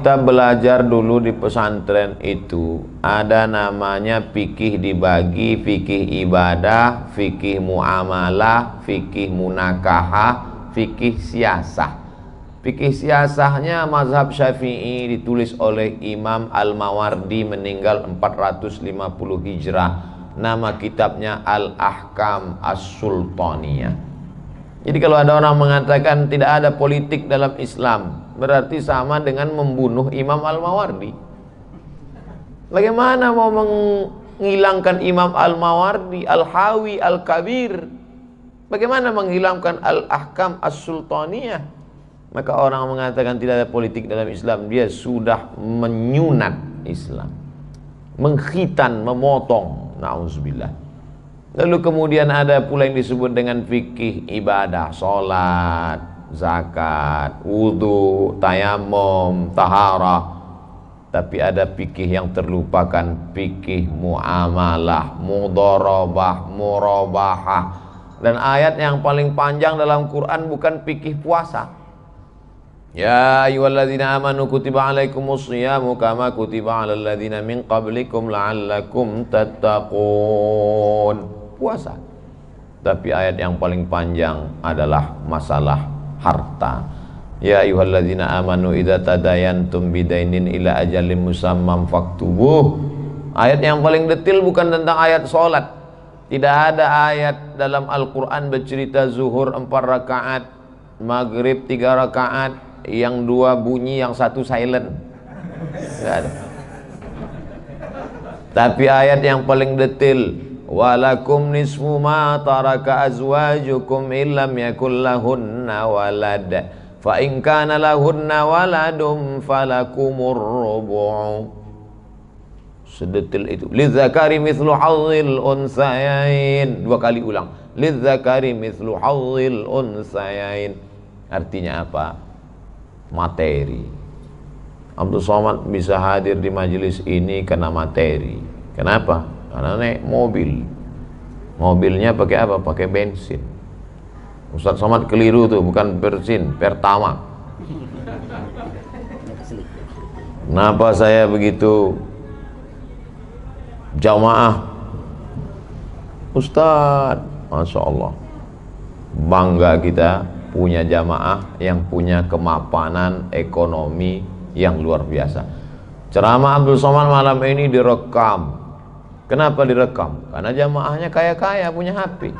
kita belajar dulu di pesantren itu ada namanya fikih dibagi, fikih ibadah, fikih muamalah, fikih munakahah, fikih siasah. Fikih siasahnya mazhab Syafi'i ditulis oleh Imam Al-Mawardi meninggal 450 Hijrah. Nama kitabnya Al-Ahkam As-Sultaniyah. Jadi kalau ada orang mengatakan tidak ada politik dalam Islam, berarti sama dengan membunuh Imam Al-Mawardi. Bagaimana mau menghilangkan Imam Al-Mawardi, Al-Hawi, Al-Kabir? Bagaimana menghilangkan Al-Ahkam As-Sultaniyah? Maka orang mengatakan tidak ada politik dalam Islam, dia sudah menyunat Islam, mengkhitan, memotong. Na'udzubillah. Lalu kemudian ada pula yang disebut dengan fikih ibadah, sholat, zakat, wudhu, tayamum, taharah. Tapi ada fikih yang terlupakan, fikih muamalah, mudharabah, murabahah. Dan ayat yang paling panjang dalam Quran bukan fikih puasa. Ya ayyuhalladzina amanu kutiba alaikumus shiyamu kama kutiba alal ladzina min qablikum la'allakum tattaqun. Puasa. Tapi ayat yang paling panjang adalah masalah harta. Ya ayyuhalladzina amanu idza tadayantum bidainin ila ajalin musamman faktubuh. Ayat yang paling detail bukan tentang ayat salat. Tidak ada ayat dalam Al-Qur'an bercerita zuhur 4 rakaat, maghrib 3 rakaat, yang 2 bunyi, yang 1 silent. Tidak ada. Tapi ayat yang paling detail, walakum nisfu ma taraka azwajukum illam yakul lahunna walad fa in kana lahunna waladum falakumur rubu'. Sedetil itu. Lidzakari mithlu hadzil unsayain. 2 kali ulang. Lidzakari mithlu hadzil unsayain. Artinya apa? Materi. Abdul Somad bisa hadir di majelis ini karena materi. Kenapa? Karena naik mobil. Mobilnya pakai apa? Pakai bensin. Ustaz Somad keliru tuh, bukan bensin, Pertamax. Kenapa saya begitu jamaah? Ustaz, Masya Allah, bangga kita punya jamaah yang punya kemapanan ekonomi yang luar biasa. Ceramah Abdul Somad malam ini direkam. Kenapa direkam? Karena jamaahnya kaya-kaya, punya HP.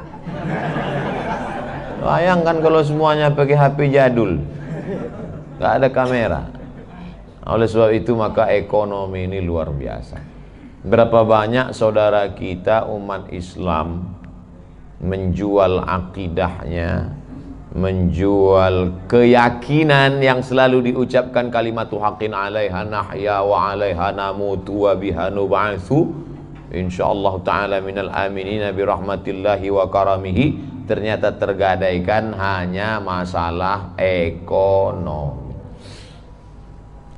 Bayangkan kalau semuanya pakai HP jadul, nggak ada kamera. Oleh sebab itu maka ekonomi ini luar biasa. Berapa banyak saudara kita umat Islam menjual akidahnya, menjual keyakinan yang selalu diucapkan kalimatu haqqin 'alaiha nahya wa 'alaiha namutu wa biha nub'atsu insyaallah ta'ala minal aminina bi rahmatillahi wa karamihi, ternyata tergadaikan hanya masalah ekonomi.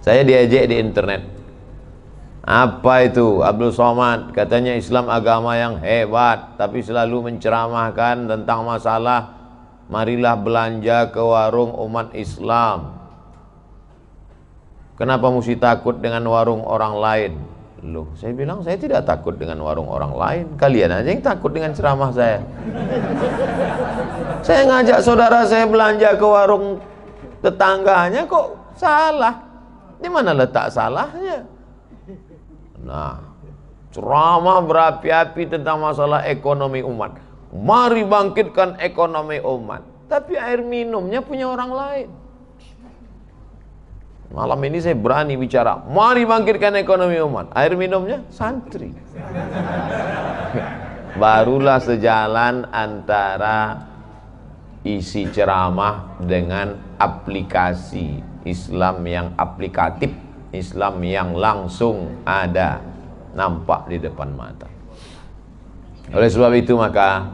Saya diajak di internet, apa itu Abdul Somad katanya Islam agama yang hebat, tapi selalu menceramahkan tentang masalah marilah belanja ke warung umat Islam. Kenapa mesti takut dengan warung orang lain? Loh, saya bilang saya tidak takut dengan warung orang lain. Kalian aja yang takut dengan ceramah saya. Saya ngajak saudara saya belanja ke warung tetangganya kok salah. Di mana letak salahnya? Nah, ceramah berapi-api tentang masalah ekonomi umat. Mari bangkitkan ekonomi umat, tapi air minumnya punya orang lain. Malam ini saya berani bicara, mari bangkitkan ekonomi umat, air minumnya santri. Barulah sejalan antara isi ceramah dengan aplikasi Islam yang aplikatif, Islam yang langsung ada, nampak di depan mata. Oleh sebab itu maka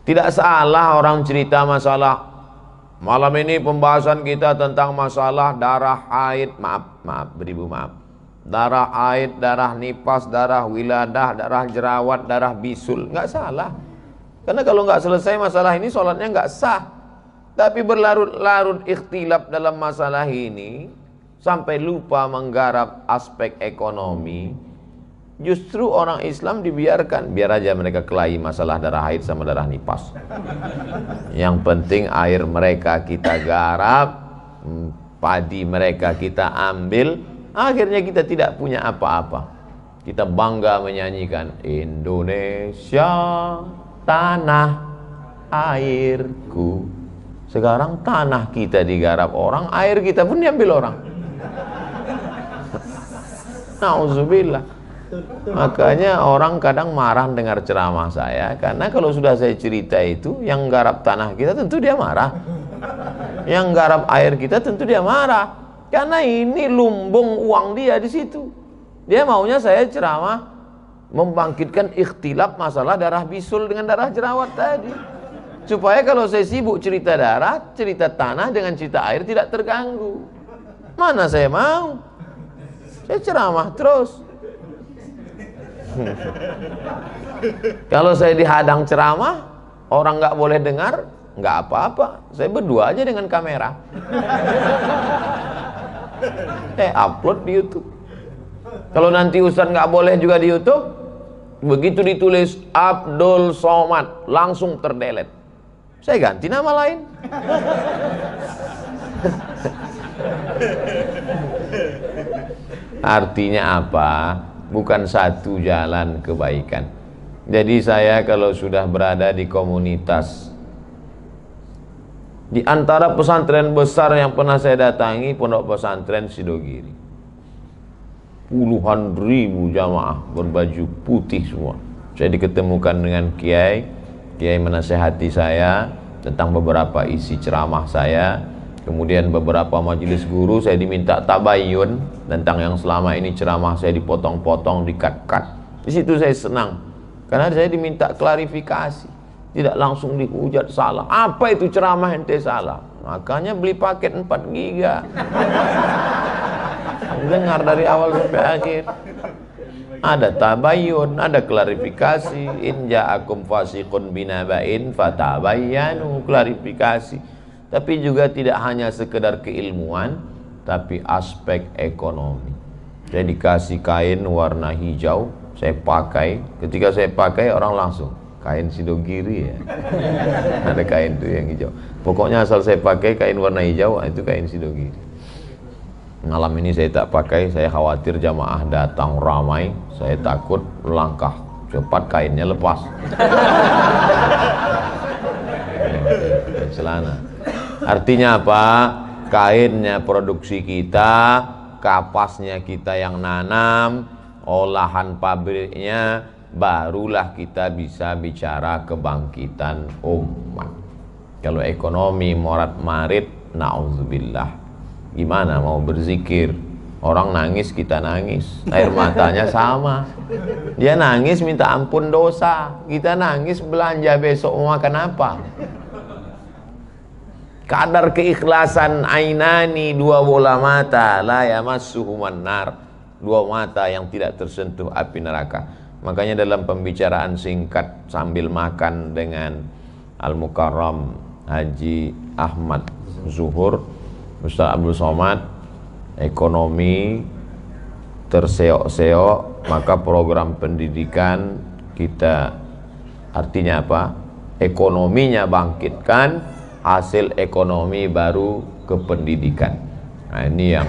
tidak salah orang cerita masalah. Malam ini pembahasan kita tentang masalah darah haid, maaf beribu maaf, darah haid, darah nifas, darah wiladah, darah jerawat, darah bisul. Nggak salah, karena kalau nggak selesai masalah ini sholatnya nggak sah. Tapi berlarut-larut ikhtilaf dalam masalah ini sampai lupa menggarap aspek ekonomi. Justru orang Islam dibiarkan, biar aja mereka kelahi masalah darah haid sama darah nifas. Yang penting air mereka kita garap, padi mereka kita ambil, akhirnya kita tidak punya apa-apa. Kita bangga menyanyikan Indonesia tanah airku. Sekarang tanah kita digarap orang, air kita pun diambil orang. Nauzubillah. Makanya orang kadang marah dengar ceramah saya, karena kalau sudah saya cerita itu, yang garap tanah kita tentu dia marah, yang garap air kita tentu dia marah, karena ini lumbung uang dia di situ. Dia maunya saya ceramah membangkitkan ikhtilaf masalah darah bisul dengan darah jerawat tadi, supaya kalau saya sibuk cerita darah, cerita tanah dengan cerita air tidak terganggu. Mana saya mau, saya ceramah terus. Kalau saya dihadang ceramah, orang nggak boleh dengar, nggak apa-apa, saya berdua aja dengan kamera, upload di YouTube. Kalau nanti Ustaz nggak boleh juga di YouTube, begitu ditulis Abdul Somad langsung terdelete, saya ganti nama lain. Artinya apa? Bukan satu jalan kebaikan. Jadi saya kalau sudah berada di komunitas, di antara pesantren besar yang pernah saya datangi, Pondok Pesantren Sidogiri, puluhan ribu jamaah berbaju putih semua. Saya diketemukan dengan kiai menasehati saya tentang beberapa isi ceramah saya. Kemudian beberapa majelis guru saya diminta tabayun tentang yang selama ini ceramah saya dipotong-potong, dikat-kat. Di situ saya senang, karena saya diminta klarifikasi, tidak langsung dihujat salah. Apa itu ceramah ente salah? Makanya beli paket 4 giga. Dengar dari awal sampai akhir. Ada tabayun, ada klarifikasi. In ja'akum fasiqun binaba'in fatabayyanu, klarifikasi. Tapi juga tidak hanya sekedar keilmuan, tapi aspek ekonomi. Saya dikasih kain warna hijau, saya pakai. Ketika saya pakai, orang langsung, kain Sidogiri ya. Ada kain tuh yang hijau. Pokoknya asal saya pakai kain warna hijau, itu kain Sidogiri. Malam ini saya tak pakai, saya khawatir jamaah datang ramai, saya takut langkah cepat kainnya lepas. Celana. Artinya apa? Kainnya produksi kita, kapasnya kita yang nanam, olahan pabriknya, barulah kita bisa bicara kebangkitan umat. Kalau ekonomi morat-marit, na'udzubillah, gimana mau berzikir? Orang nangis, kita nangis, air matanya sama. Dia nangis minta ampun dosa, kita nangis belanja besok mau makan apa. Kadar keikhlasan ainani, dua bola mata, la yamassuhuman nar, dua mata yang tidak tersentuh api neraka. Makanya dalam pembicaraan singkat sambil makan dengan Al-Mukarram Haji Ahmad Zuhur, Ustaz Abdul Somad, ekonomi terseok-seok, maka program pendidikan kita, artinya apa? Ekonominya bangkitkan, hasil ekonomi baru ke pendidikan. Nah, ini yang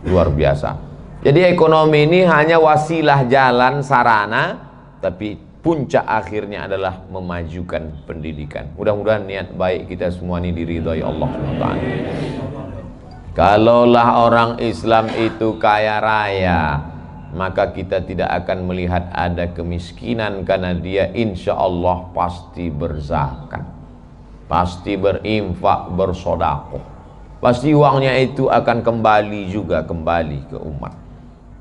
luar biasa. Jadi ekonomi ini hanya wasilah, jalan, sarana, tapi puncak akhirnya adalah memajukan pendidikan. Mudah-mudahan niat baik kita semua ini diridhai Allah SWT. Kalaulah orang Islam itu kaya raya, maka kita tidak akan melihat ada kemiskinan, karena dia insya Allah pasti berzakat, pasti berinfak, bersodakoh, pasti uangnya itu akan kembali ke umat.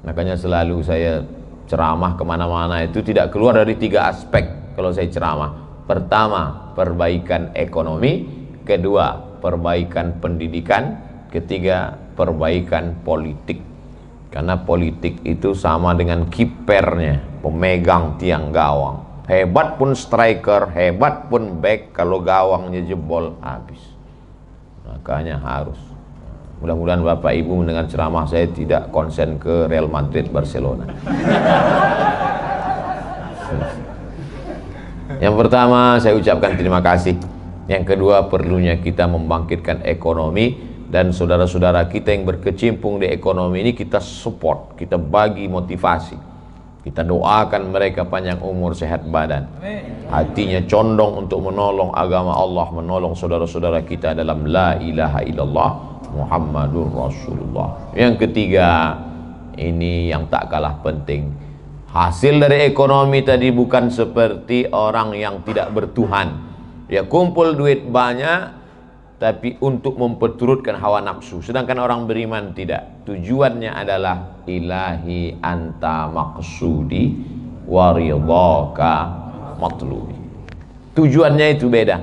Makanya selalu saya ceramah kemana-mana itu tidak keluar dari 3 aspek kalau saya ceramah. Pertama, perbaikan ekonomi. Kedua, perbaikan pendidikan. Ketiga, perbaikan politik. Karena politik itu sama dengan kipernya, pemegang tiang gawang. Hebat pun striker, hebat pun back, kalau gawangnya jebol habis. Makanya harus. Mudah-mudahan Bapak Ibu mendengar ceramah saya tidak konsen ke Real Madrid Barcelona. Yang pertama saya ucapkan terima kasih. Yang kedua, perlunya kita membangkitkan ekonomi, dan saudara-saudara kita yang berkecimpung di ekonomi ini kita support, kita bagi motivasi, kita doakan mereka panjang umur, sehat badan, hatinya condong untuk menolong agama Allah, menolong saudara-saudara kita dalam la ilaha illallah Muhammadur Rasulullah. Yang ketiga, ini yang tak kalah penting, hasil dari ekonomi tadi bukan seperti orang yang tidak bertuhan. Dia kumpul duit banyak tapi untuk memperturutkan hawa nafsu, sedangkan orang beriman tidak. Tujuannya adalah ilahi anta maqsudi wa ridhaka matlubi. Tujuannya itu beda.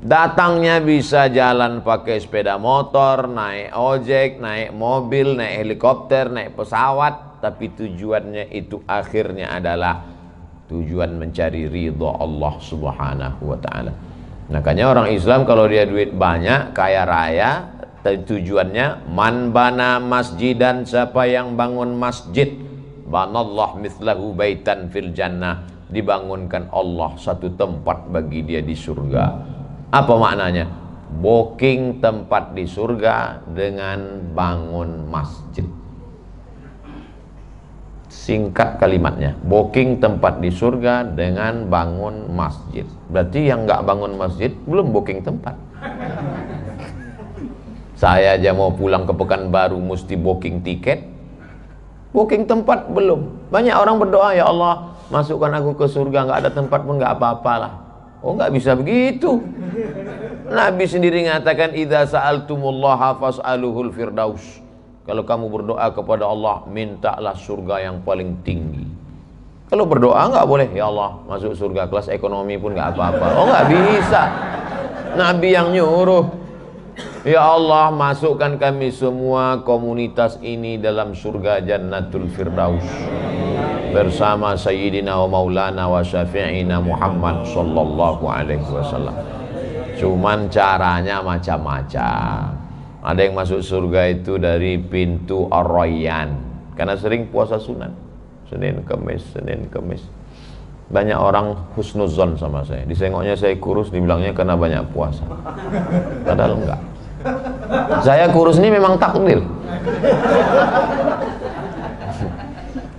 Datangnya bisa jalan pakai sepeda motor, naik ojek, naik mobil, naik helikopter, naik pesawat, tapi tujuannya itu akhirnya adalah tujuan mencari ridha Allah Subhanahu wa ta'ala. Makanya orang Islam kalau dia duit banyak, kaya raya, tujuannya man bana masjidan, siapa yang bangun masjid, banallah mithlahu baitan fil jannah, dibangunkan Allah satu tempat bagi dia di surga. Apa maknanya? Booking tempat di surga dengan bangun masjid. Singkat kalimatnya, booking tempat di surga dengan bangun masjid. Berarti yang nggak bangun masjid belum booking tempat. Saya aja mau pulang ke Pekanbaru mesti booking tiket, booking tempat belum. Banyak orang berdoa, ya Allah masukkan aku ke surga, nggak ada tempat pun nggak apa-apalah. Oh, nggak bisa begitu. Nabi sendiri mengatakan, idza sa'altumullaha fas'aluhul firdaus. Kalau kamu berdoa kepada Allah, mintalah surga yang paling tinggi. Kalau berdoa nggak boleh, ya Allah masuk surga kelas ekonomi pun nggak apa-apa. Oh, nggak bisa. Nabi yang nyuruh, ya Allah masukkan kami semua komunitas ini dalam surga Jannatul Firdaus bersama Sayyidina wa Maulana wa Syafi'ina Muhammad sallallahu alaihi wasallam. Cuman caranya macam-macam. Ada yang masuk surga itu dari pintu Ar-Rayyan karena sering puasa sunat, Senin Kamis, Senin Kamis. Banyak orang husnuzon sama saya, disengoknya saya kurus, dibilangnya karena banyak puasa, padahal enggak. Saya kurus ini memang takdir.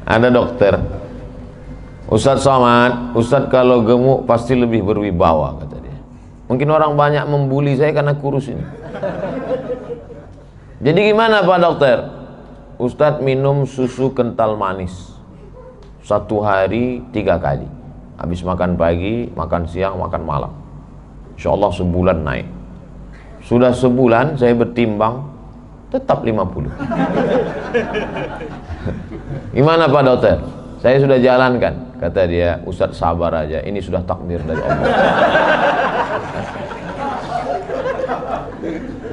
Ada dokter, Ustadz Somad, Ustadz kalau gemuk pasti lebih berwibawa, kata dia. Mungkin orang banyak membuli saya karena kurus ini. Jadi gimana Pak Dokter? Ustadz minum susu kental manis 1 hari 3 kali. Habis makan pagi, makan siang, makan malam. Insya Allah sebulan naik. Sudah sebulan saya bertimbang, tetap 50. Gimana Pak Dokter? Saya sudah jalankan. Kata dia, Ustadz sabar aja, ini sudah takdir dari Allah.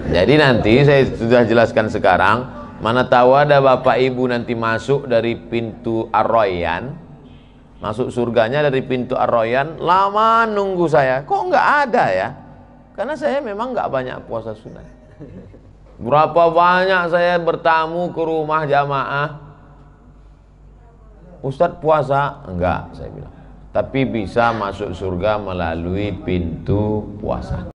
Jadi nanti saya sudah jelaskan sekarang, mana tahu ada Bapak Ibu nanti masuk dari pintu Ar-Rayyan, masuk surganya dari pintu Ar-Rayyan, lama nunggu saya, kok nggak ada ya? Karena saya memang nggak banyak puasa sunat. Berapa banyak saya bertamu ke rumah jamaah, Ustadz puasa? Enggak, saya bilang. Tapi bisa masuk surga melalui pintu puasa.